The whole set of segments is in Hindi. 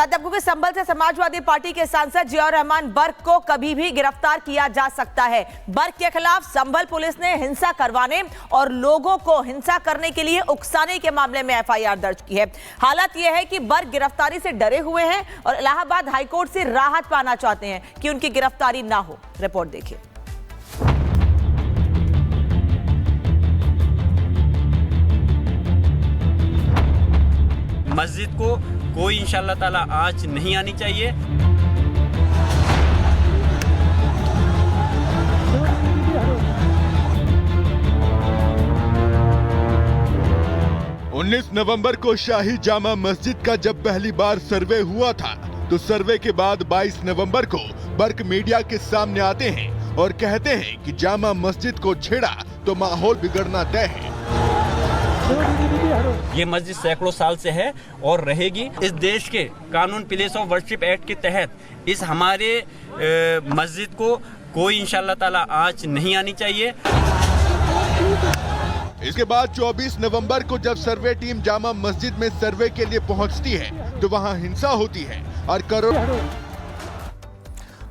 बताते आपको कि संभल से समाजवादी पार्टी के सांसद जियाउर रहमान बर्क को कभी भी गिरफ्तार किया जा सकता है। बर्क के खिलाफ संभल पुलिस ने हिंसा करवाने और लोगों को हिंसा करने के लिए उकसाने के मामले में एफआईआर दर्ज की है। हालत यह है कि बर्क गिरफ्तारी से डरे हुए हैं और इलाहाबाद हाईकोर्ट से राहत पाना चाहते हैं कि उनकी गिरफ्तारी ना हो। रिपोर्ट देखिए। मस्जिद को कोई इंशाअल्लाह ताला आंच नहीं आनी चाहिए। 19 नवंबर को शाही जामा मस्जिद का जब पहली बार सर्वे हुआ था तो सर्वे के बाद 22 नवंबर को बर्क मीडिया के सामने आते हैं और कहते हैं कि जामा मस्जिद को छेड़ा तो माहौल बिगड़ना तय है। ये मस्जिद सैकड़ों साल से है और रहेगी। इस देश के कानून प्लेस ऑफ वर्शिप एक्ट के तहत इस हमारे मस्जिद को कोई इंशाअल्लाह ताला आंच नहीं आनी चाहिए। इसके बाद 24 नवंबर को जब सर्वे टीम जामा मस्जिद में सर्वे के लिए पहुंचती है तो वहां हिंसा होती है और करोड़ों।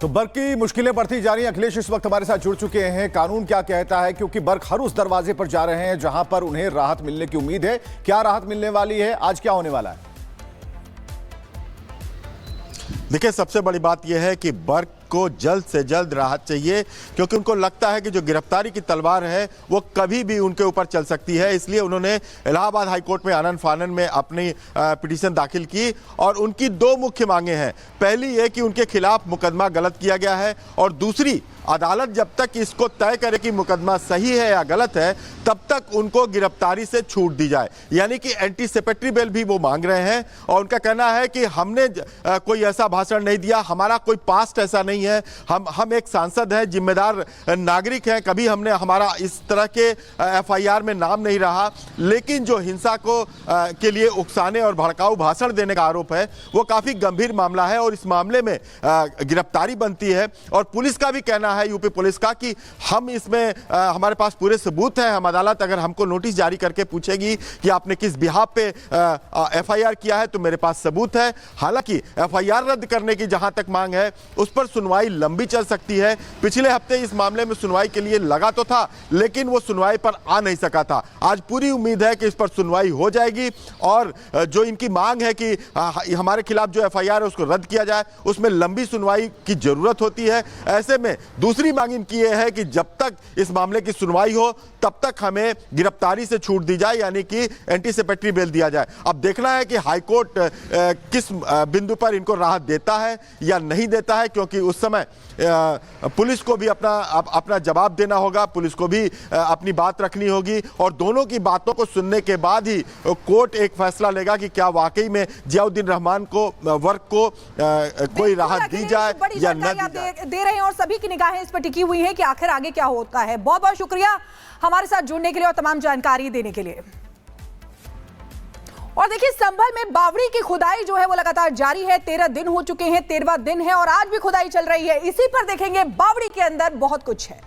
तो बर्क की मुश्किलें बढ़ती जा रही हैं। अखिलेश इस वक्त हमारे साथ जुड़ चुके हैं। कानून क्या कहता है, क्योंकि बर्क हर उस दरवाजे पर जा रहे हैं जहां पर उन्हें राहत मिलने की उम्मीद है। क्या राहत मिलने वाली है, आज क्या होने वाला है? देखिए, सबसे बड़ी बात यह है कि बर्क को जल्द से जल्द राहत चाहिए, क्योंकि उनको लगता है कि जो गिरफ्तारी की तलवार है वो कभी भी उनके ऊपर चल सकती है। इसलिए उन्होंने इलाहाबाद हाईकोर्ट में आनन फानन में अपनी पिटीशन दाखिल की और उनकी दो मुख्य मांगे हैं। पहली ये कि उनके खिलाफ मुकदमा गलत किया गया है और दूसरी, अदालत जब तक इसको तय करे कि मुकदमा सही है या गलत है तब तक उनको गिरफ्तारी से छूट दी जाए, यानी कि एंटीसिपेटरी बेल भी वो मांग रहे हैं। और उनका कहना है कि हमने कोई ऐसा भाषण नहीं दिया, हमारा कोई पास्ट ऐसा नहीं है, हम एक सांसद हैं, जिम्मेदार नागरिक हैं, कभी हमने हमारा इस तरह के एफआईआर में नाम नहीं रहा। लेकिन जो हिंसा को के लिए उकसाने और भड़काऊ भाषण देने का आरोप है वो काफी गंभीर मामला है और इस मामले में गिरफ्तारी बनती है। और पुलिस का भी कहना है, यूपी पुलिस का, कि हम इसमें हमारे पास पूरे सबूत हैं। हम अदालत अगर हमको नोटिस जारी करके पूछेगी कि आपने किस बिहाफ पे एफआईआर किया है तो मेरे पास सबूत है। हालांकि एफआईआर रद्द करने की जहां तक मांग है उस पर सुनवाई लंबी चल सकती है। पिछले हफ्ते इस मामले में सुनवाई के लिए लगा तो था लेकिन वो सुनवाई पर आ नहीं सका था। आज पूरी उम्मीद है कि इस पर सुनवाई हो जाएगी और जो इनकी मांग है कि हमारे खिलाफ जो एफआईआर है उसको रद्द किया जाए, उसमें लंबी सुनवाई की जरूरत होती है। ऐसे में दूसरी मांग इनकी यह है कि जब तक इस मामले की सुनवाई हो तब तक हमें गिरफ्तारी से छूट दी जाए, यानी कि एंटीसिपेटरी बेल दिया जाए। अब देखना है कि हाईकोर्ट किस बिंदु पर इनको राहत देता है या नहीं देता है, क्योंकि उस समय पुलिस को भी अपना जवाब देना होगा, पुलिस को भी अपनी बात रखनी होगी और दोनों की बातों को सुनने के बाद ही कोर्ट एक फैसला लेगा कि क्या वाकई में जियाउद्दीन रहमान को वर्क को कोई राहत दी जाए या न दी जाए। दे रहे हैं और सभी की निगाहें इस पर टिकी हुई हैं कि आखिर आगे क्या होता है। बहुत बहुत शुक्रिया हमारे साथ जुड़ने के लिए और तमाम जानकारी देने के लिए। और देखिए, संभल में बावड़ी की खुदाई जो है वो लगातार जारी है। 13 दिन हो चुके हैं, 13वां दिन है और आज भी खुदाई चल रही है। इसी पर देखेंगे, बावड़ी के अंदर बहुत कुछ है।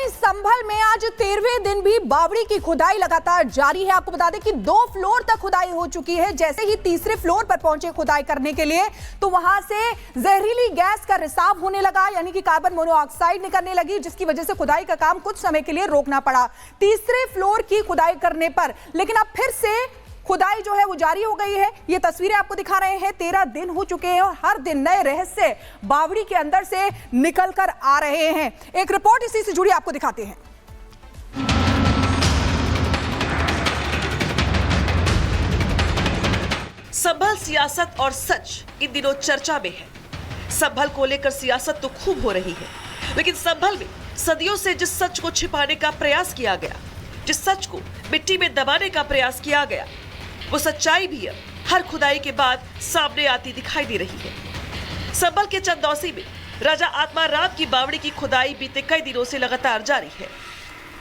संभल में आज 13वें दिन भी बावड़ी की खुदाई लगातार जारी है। आपको बता दें कि 2 फ्लोर तक खुदाई हो चुकी है। जैसे ही तीसरे फ्लोर पर पहुंचे खुदाई करने के लिए तो वहां से जहरीली गैस का रिसाव होने लगा, यानी कि कार्बन मोनोऑक्साइड निकलने लगी, जिसकी वजह से खुदाई का काम कुछ समय के लिए रोकना पड़ा तीसरे फ्लोर की खुदाई करने पर। लेकिन अब फिर से खुदाई जो है वो जारी हो गई है। ये तस्वीरें आपको दिखा रहे हैं। 13 दिन हो चुके हैं और हर दिन नए रहस्य बावड़ी के अंदर से निकल कर आ रहे हैं। एक रिपोर्ट इसी से जुड़ी आपको दिखाते हैं। संभल सियासत और सच इन दिनों चर्चा में है। संभल को लेकर सियासत तो खूब हो रही है, लेकिन संभल में सदियों से जिस सच को छिपाने का प्रयास किया गया, जिस सच को मिट्टी में दबाने का प्रयास किया गया, वो सच्चाई भी अब हर खुदाई के बाद सामने आती दिखाई दे रही है। संभल के चंदौसी में राजा आत्माराम की बावड़ी की खुदाई बीते कई दिनों से लगातार जारी है।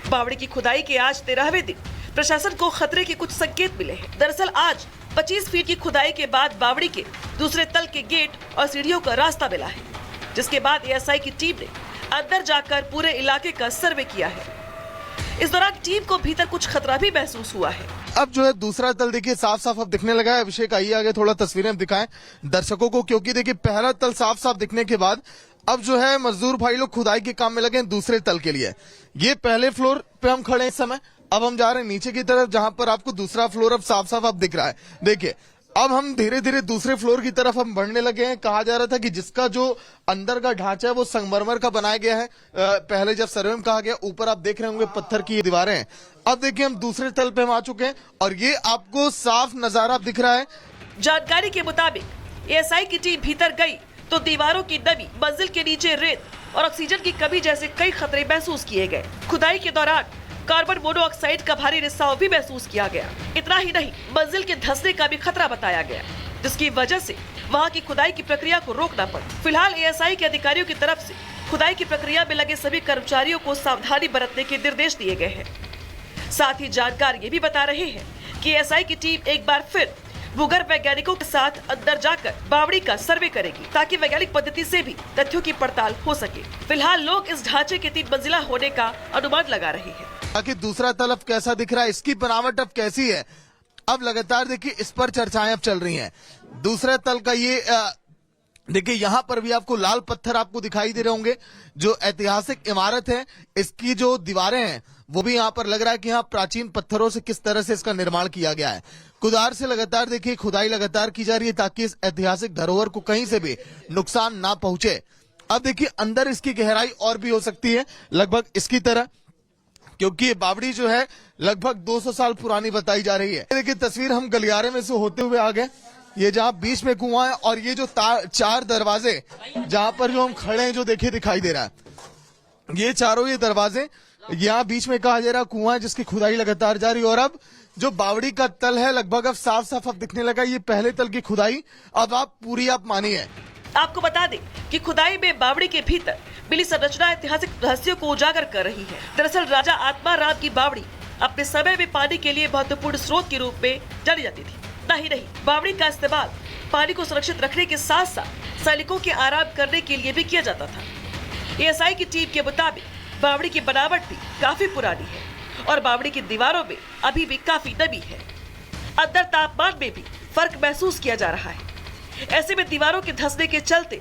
बावड़ी की खुदाई के आज 13वें दिन प्रशासन को खतरे के कुछ संकेत मिले हैं। दरअसल आज 25 फीट की खुदाई के बाद बावड़ी के दूसरे तल के गेट और सीढ़ियों का रास्ता मिला है, जिसके बाद एएसआई की टीम ने अंदर जाकर पूरे इलाके का सर्वे किया है। इस दौरान टीम को भीतर कुछ खतरा भी महसूस हुआ है। अब जो है दूसरा तल देखिए साफ साफ अब दिखने लगा है। अभिषेक आइए आगे थोड़ा तस्वीरें दिखाएं दर्शकों को, क्योंकि देखिए पहला तल साफ साफ दिखने के बाद अब जो है मजदूर भाई लोग खुदाई के काम में लगे हैं दूसरे तल के लिए। ये पहले फ्लोर पे हम खड़े हैं इस समय, अब हम जा रहे हैं नीचे की तरफ जहां पर आपको दूसरा फ्लोर अब साफ साफ अब दिख रहा है। देखिए अब हम धीरे धीरे दूसरे फ्लोर की तरफ हम बढ़ने लगे हैं। कहा जा रहा था कि जिसका जो अंदर का ढांचा है वो संगमरमर का बनाया गया है, पहले जब सर्वे में कहा गया। ऊपर आप देख रहे होंगे पत्थर की दीवारें हैं। अब देखिए हम दूसरे तल पे हम आ चुके हैं और ये आपको साफ नजारा दिख रहा है। जानकारी के मुताबिक एएसआई की टीम भीतर गई तो दीवारों की नमी, मंजिल के नीचे रेत और ऑक्सीजन की कमी जैसे कई खतरे महसूस किए गए। खुदाई के दौरान कार्बन मोनोऑक्साइड का भारी रिसाव भी महसूस किया गया। इतना ही नहीं, मंजिल के धंसने का भी खतरा बताया गया, जिसकी वजह से वहां की खुदाई की प्रक्रिया को रोकना पड़ा। फिलहाल एएसआई के अधिकारियों की तरफ से खुदाई की प्रक्रिया में लगे सभी कर्मचारियों को सावधानी बरतने के निर्देश दिए गए हैं। साथ ही जानकार ये भी बता रहे हैं कि एएसआई की टीम एक बार फिर भूगर्भ वैज्ञानिकों के साथ अंदर जाकर बावड़ी का सर्वे करेगी, ताकि वैज्ञानिक पद्धति से भी तथ्यों की पड़ताल हो सके। फिलहाल लोग इस ढांचे के 3 मंजिला होने का अनुमान लगा रहे हैं। ताकि दूसरा तल अब कैसा दिख रहा है, इसकी बनावट अब कैसी है, अब लगातार देखिए इस पर चर्चाएं अब चल रही हैं। दूसरा तल का ये देखिए यहाँ पर भी आपको लाल पत्थर आपको दिखाई दे रहे होंगे। जो ऐतिहासिक इमारत है इसकी जो दीवारें हैं वो भी यहाँ पर लग रहा है कि यहाँ प्राचीन पत्थरों से किस तरह से इसका निर्माण किया गया है। कुदार से लगातार देखिए खुदाई लगातार की जा रही है ताकि इस ऐतिहासिक धरोहर को कहीं से भी नुकसान ना पहुंचे। अब देखिए अंदर इसकी गहराई और भी हो सकती है लगभग इसकी तरह, क्योंकि ये बावड़ी जो है लगभग 200 साल पुरानी बताई जा रही है। देखिए तस्वीर हम गलियारे में से होते हुए आ गए, ये जहाँ बीच में कुआं है और ये जो 4 दरवाजे जहां पर जो हम खड़े हैं जो देखिए दिखाई दे रहा है, ये चारों ये दरवाजे, यहाँ बीच में कहा जा रहा कुआं है जिसकी खुदाई लगातार जारी। और अब जो बावड़ी का तल है लगभग अब साफ साफ अब दिखने लगा। ये पहले तल की खुदाई अब आप पूरी आप मानिए। आपको बता दें कि खुदाई में बावड़ी के भीतर मिली संरचना ऐतिहासिक रहस्यों को उजागर कर रही है। दरअसल राजा आत्माराम की बावड़ी अपने समय में पानी के लिए महत्वपूर्ण स्रोत के रूप में जानी जाती थी। नहीं, बावड़ी का इस्तेमाल पानी को सुरक्षित रखने के साथ साथ सैनिकों के आराम करने के लिए भी किया जाता था। एएसआई की टीम के मुताबिक बावड़ी की बनावट भी काफी पुरानी है और बावड़ी की दीवारों में अभी भी काफी नमी है। अंदर तापमान में भी फर्क महसूस किया जा रहा है। ऐसे में दीवारों के धंसने के चलते